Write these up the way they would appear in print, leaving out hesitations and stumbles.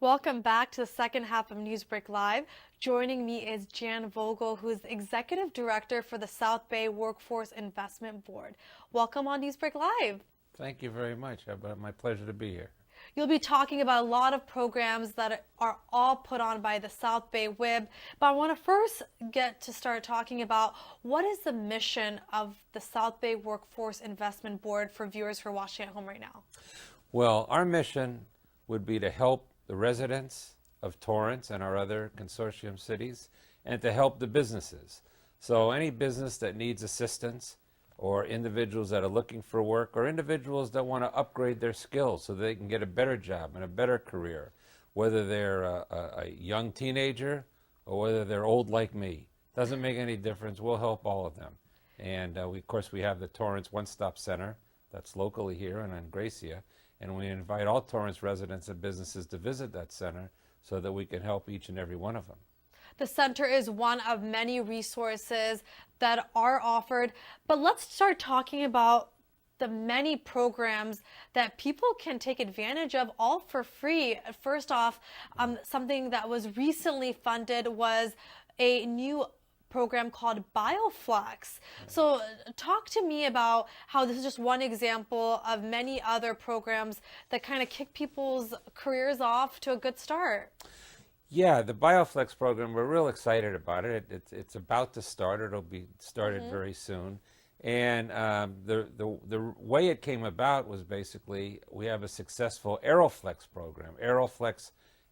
Welcome back to the second half of NewsBreak Live. Joining me is Jan Vogel, who is the Executive Director for the SOUTHBAY Workforce Investment Board. Welcome on NewsBreak Live. Thank you very much. My pleasure to be here. You'll be talking about a lot of programs that are all put on by the SOUTHBAY, but I want to first get to start talking about what is the mission of the SOUTHBAY Workforce Investment Board for viewers who are watching at home right now? Well, our mission would be to help the residents of Torrance and our other consortium cities, and to help the businesses. So any business that needs assistance, or individuals that are looking for work, or individuals that want to upgrade their skills so they can get a better job and a better career, whether they're a young teenager or whether they're old like me. Doesn't make any difference. We'll help all of them. And of course, we have the Torrance One-Stop Center that's locally here in ENGRACIA, and we invite all Torrance residents and businesses to visit that center so that we can help each and every one of them. The center is one of many resources that are offered, but let's start talking about the many programs that people can take advantage of all for free. First off, something that was recently funded was a new program called BIOSCIENCE. So talk to me about how this is just one example of many other programs that kind of kick people's careers off to a good start. Yeah, the Aero-Flex program, we're real excited about it. It's about to start. It'll be started very soon. And the way it came about was basically we have a successful Aero-Flex program, Aero-Flex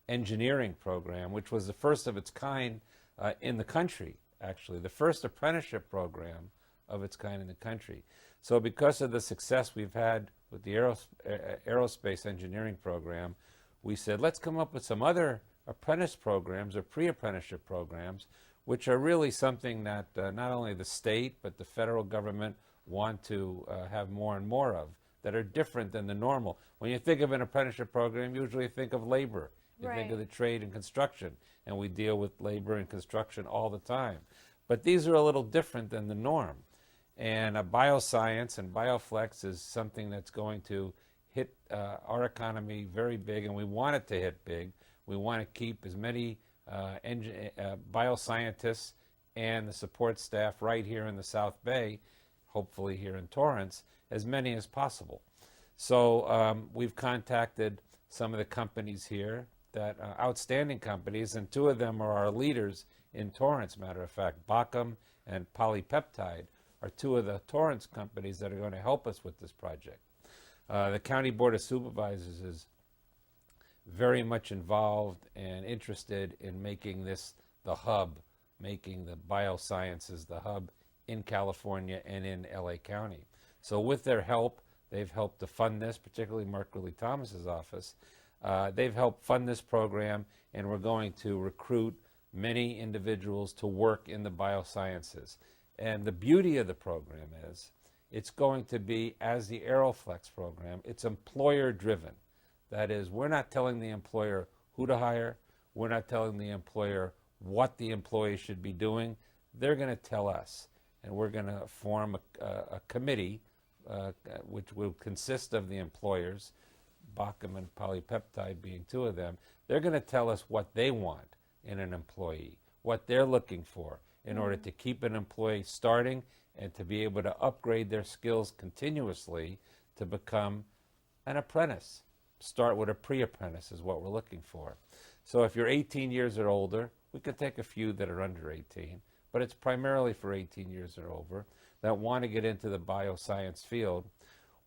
engineering program, which was the first of its kind in the country, actually, the first apprenticeship program of its kind in the country. So because of the success we've had with the aerospace engineering program, we said, let's come up with some other apprentice programs or pre-apprenticeship programs, which are really something that not only the state but the federal government want to have more and more of, that are different than the normal. When you think of an apprenticeship program, you usually think of labor. You think of the trade and construction, and we deal with labor and construction all the time. But these are a little different than the norm. And bioscience and BioFlex is something that's going to hit our economy very big, and we want it to hit big. We want to keep as many bioscientists and the support staff right here in the South Bay, hopefully here in Torrance, as many as possible. So we've contacted some of the companies here, that outstanding companies, and two of them are our leaders in Torrance, matter of fact. Bockham and Polypeptide are two of the Torrance companies that are going to help us with this project. The County Board of Supervisors is very much involved and interested in making this the hub, making the biosciences the hub in California and in LA County. So with their help, they've helped to fund this, particularly Mark Ridley Thomas's office. They've helped fund this program, and we're going to recruit many individuals to work in the biosciences. And the beauty of the program is it's going to be, as the Aero-Flex program, it's employer driven. That is, we're not telling the employer who to hire. We're not telling the employer what the employee should be doing. They're going to tell us, and we're going to form a committee which will consist of the employers, Bockham and Polypeptide being two of them. They're going to tell us what they want in an employee, what they're looking for in order to keep an employee starting and to be able to upgrade their skills continuously to become an apprentice. Start with a pre-apprentice is what we're looking for. So if you're 18 years or older, we could take a few that are under 18, but it's primarily for 18 years or over that want to get into the bioscience field.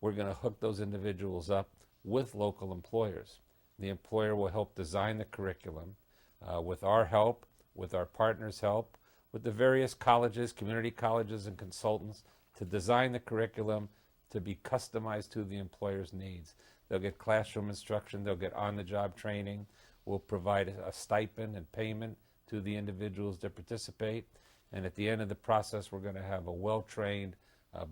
We're going to hook those individuals up with local employers. The employer will help design the curriculum with our help, with our partners' help, with the various colleges, community colleges and consultants to design the curriculum to be customized to the employer's needs. They'll get classroom instruction, they'll get on-the-job training. We'll provide a stipend and payment to the individuals that participate. And at the end of the process, we're going to have a well-trained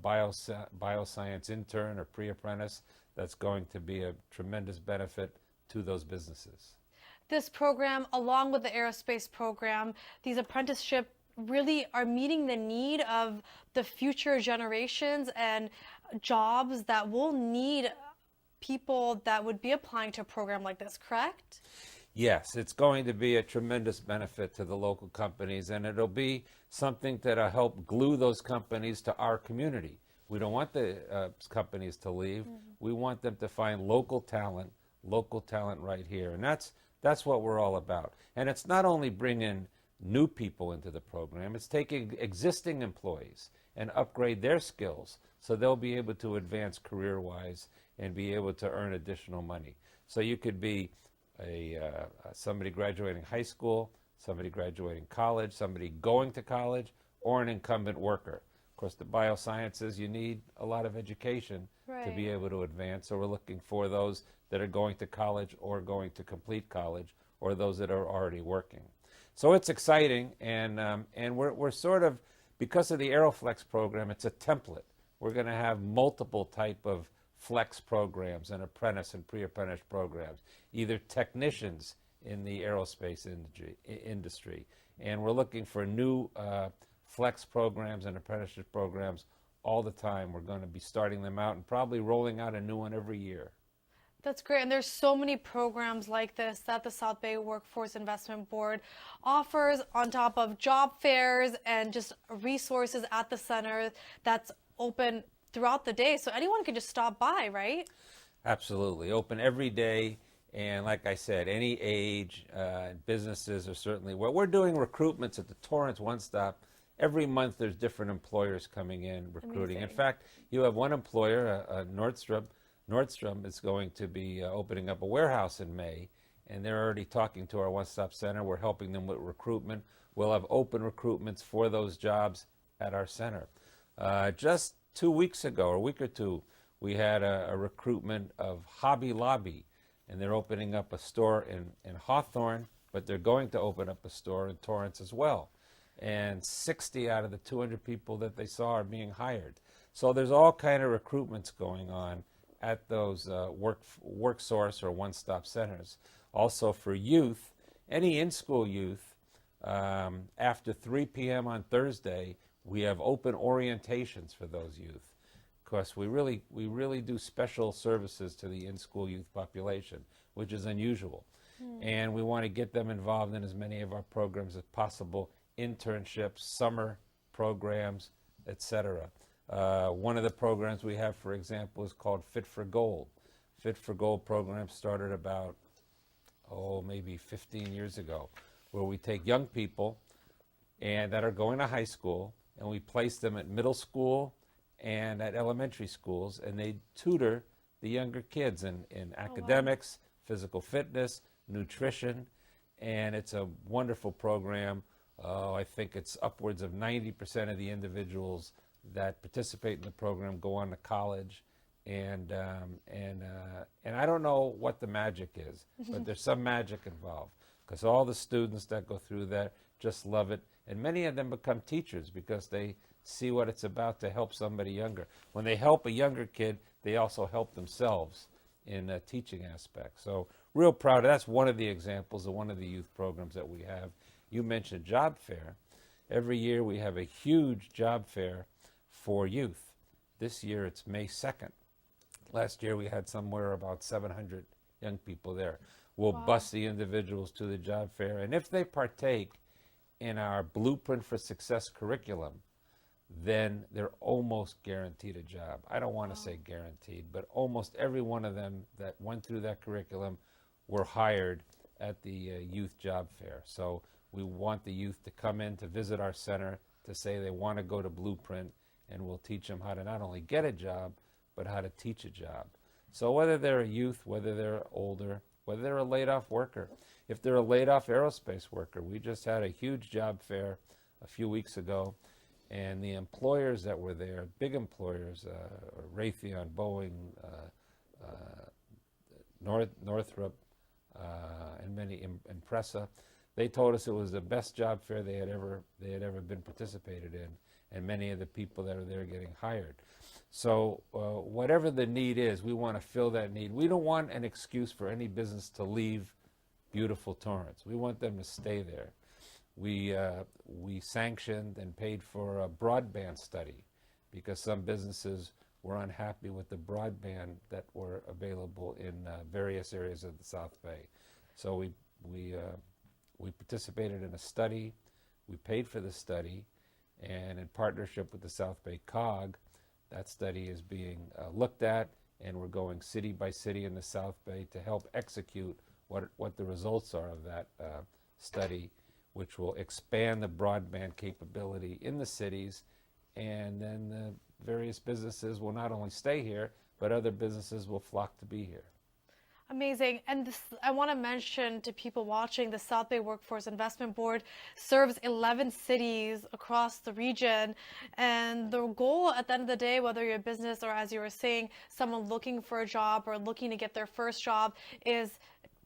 bioscience intern or pre-apprentice that's going to be a tremendous benefit to those businesses. This program, along with the aerospace program, these apprenticeships really are meeting the need of the future generations and jobs that will need people that would be applying to a program like this, correct? Yes, it's going to be a tremendous benefit to the local companies, and it'll be something that'll help glue those companies to our community. We don't want the companies to leave. We want them to find local talent right here, and that's what we're all about. And it's not only bringing new people into the program, it's taking existing employees and upgrade their skills so they'll be able to advance career-wise and be able to earn additional money. So you could be somebody graduating high school, somebody graduating college, somebody going to college, or an incumbent worker. Of course, the biosciences, you need a lot of education to be able to advance. So we're looking for those that are going to college or going to complete college, or those that are already working. So it's exciting, and we're sort of, because of the Aero-Flex program, it's a template. We're going to have multiple type of flex programs and apprentice and pre-apprentice programs, either technicians in the aerospace industry. And we're looking for new flex programs and apprenticeship programs all the time. We're going to be starting them out and probably rolling out a new one every year. That's great. And there's so many programs like this that the South Bay Workforce Investment Board offers, on top of job fairs and just resources at the center that's open throughout the day. So anyone can just stop by, right? Absolutely. Open every day. And like I said, any age, businesses are certainly, well, we're doing recruitments at the Torrance One Stop. Every month there's different employers coming in recruiting. Amazing. In fact, you have one employer, Nordstrom is going to be opening up a warehouse in May, and they're already talking to our one-stop center. We're helping them with recruitment. We'll have open recruitments for those jobs at our center. Just 2 weeks ago, or a week or two, we had a recruitment of Hobby Lobby, and they're opening up a store in Hawthorne, but they're going to open up a store in Torrance as well. And 60 out of the 200 people that they saw are being hired. So there's all kind of recruitments going on at those work source or one-stop centers. Also for youth, any in-school youth, after 3 p.m. on Thursday, we have open orientations for those youth. Of course, we really do special services to the in-school youth population, which is unusual. And we want to get them involved in as many of our programs as possible, internships, summer programs, etc. One of the programs we have, for example, is called Fit for Gold. Fit for Gold program started about, maybe 15 years ago, where we take young people and that are going to high school, and we place them at middle school and at elementary schools, and they tutor the younger kids in academics, physical fitness, nutrition, and it's a wonderful program. I think it's upwards of 90% of the individuals that participate in the program go on to college, and I don't know what the magic is, but there's some magic involved, because all the students that go through that just love it, and many of them become teachers because they see what it's about to help somebody younger. When they help a younger kid, they also help themselves in a teaching aspect. So real proud of that's one of the examples of one of the youth programs that we have. You mentioned job fair. Every year we have a huge job fair for youth. This year it's May 2nd. Last year we had somewhere about 700 young people there. We'll bus the individuals to the job fair, and if they partake in our Blueprint for Success curriculum, then they're almost guaranteed a job. I don't want to say guaranteed, but almost every one of them that went through that curriculum were hired at the youth job fair. So we want the youth to come in to visit our center to say they want to go to Blueprint, and we'll teach them how to not only get a job, but how to teach a job. So whether they're a youth, whether they're older, whether they're a laid-off worker, if they're a laid-off aerospace worker, we just had a huge job fair a few weeks ago, and the employers that were there, big employers, Raytheon, Boeing, Northrop, and many, Impressa, they told us it was the best job fair they had ever been participated in, and many of the people that are there getting hired. So whatever the need is, we want to fill that need. We don't want an excuse for any business to leave beautiful Torrance. We want them to stay there. We sanctioned and paid for a broadband study because some businesses were unhappy with the broadband that were available in various areas of the South Bay. So we participated in a study. We paid for the study, and in partnership with the South Bay COG, that study is being looked at, and we're going city by city in the South Bay to help execute what the results are of that study, which will expand the broadband capability in the cities, and then the various businesses will not only stay here, but other businesses will flock to be here. Amazing. And this, I want to mention to people watching, the South Bay Workforce Investment Board serves 11 cities across the region. And the goal at the end of the day, whether you're a business or, as you were saying, someone looking for a job or looking to get their first job, is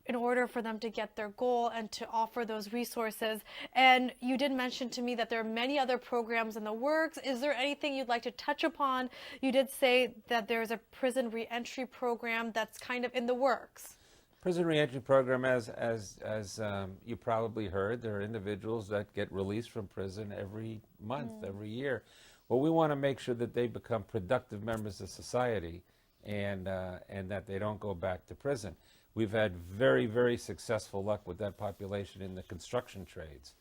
in order for them to get their goal and to offer those resources. And you did mention to me that there are many other programs in the works. Is there anything you'd like to touch upon? You did say that there's a prison reentry program that's kind of in the works. Prison reentry program, as you probably heard, there are individuals that get released from prison every month, every year. Well, we want to make sure that they become productive members of society, and that they don't go back to prison. We've had very, very successful luck with that population in the construction trades.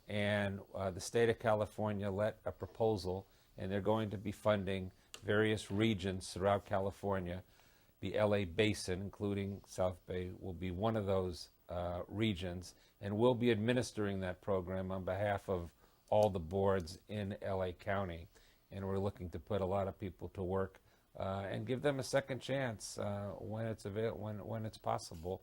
And the state of California let a proposal, and they're going to be funding various regions throughout California. The LA Basin, including South Bay, will be one of those regions, and we'll be administering that program on behalf of all the boards in LA County. And we're looking to put a lot of people to work and give them a second chance when it's possible,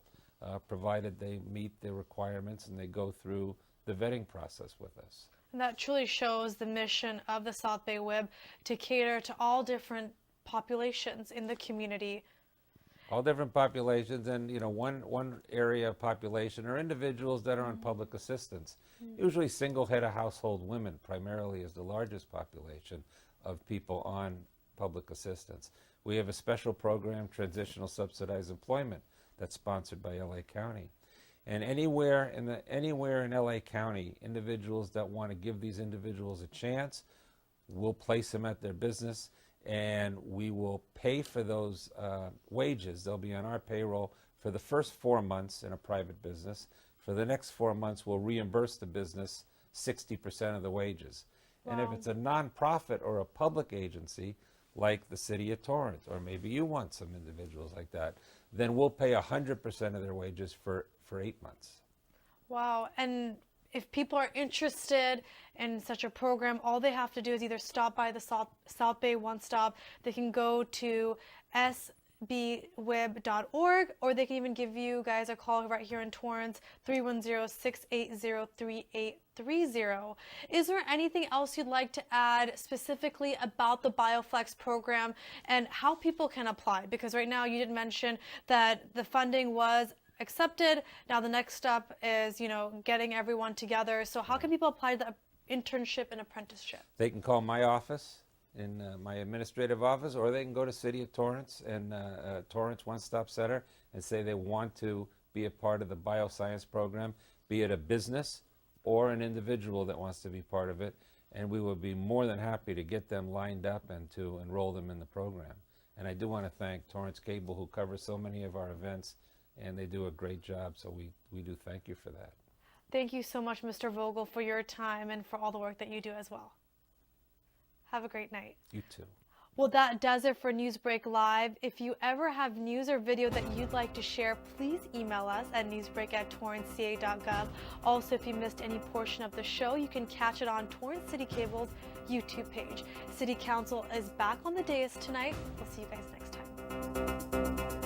provided they meet the requirements and they go through the vetting process with us. And that truly shows the mission of the South Bay WIB to cater to all different populations in the community. All different populations, and one area of population are individuals that are on public assistance. Usually single head of household women primarily is the largest population of people on public assistance. We have a special program, Transitional Subsidized Employment, that's sponsored by LA County. And anywhere in LA County, individuals that want to give these individuals a chance, we'll place them at their business, and we will pay for those wages. They'll be on our payroll for the first 4 months in a private business. For the next 4 months, we'll reimburse the business 60% of the wages. Wow. And if it's a nonprofit or a public agency, like the city of Torrance, or maybe you want some individuals like that, then we'll pay 100% of their wages for 8 months. Wow. And if people are interested in such a program, all they have to do is either stop by the South Bay One Stop. They can go to SBWIB.org, or they can even give you guys a call right here in Torrance, 310-680-3830. Is there anything else you'd like to add specifically about the BioFlex program and how people can apply? Because right now you did mention that the funding was accepted. Now the next step is, getting everyone together. So how can people apply to the internship and apprenticeship? They can call my office, in my administrative office, or they can go to City of Torrance and Torrance One Stop Center and say they want to be a part of the bioscience program, be it a business or an individual that wants to be part of it, and we would be more than happy to get them lined up and to enroll them in the program. And I do want to thank Torrance Cable, who covers so many of our events, and they do a great job, so we do thank you for that. Thank you so much, Mr. Vogel, for your time and for all the work that you do as well. Have a great night. You too. Well, that does it for NewsBreak Live. If you ever have news or video that you'd like to share, please email us at newsbreak@torranceca.gov. Also, if you missed any portion of the show, you can catch it on Torrance City Cable's YouTube page. City Council is back on the dais tonight. We'll see you guys next time.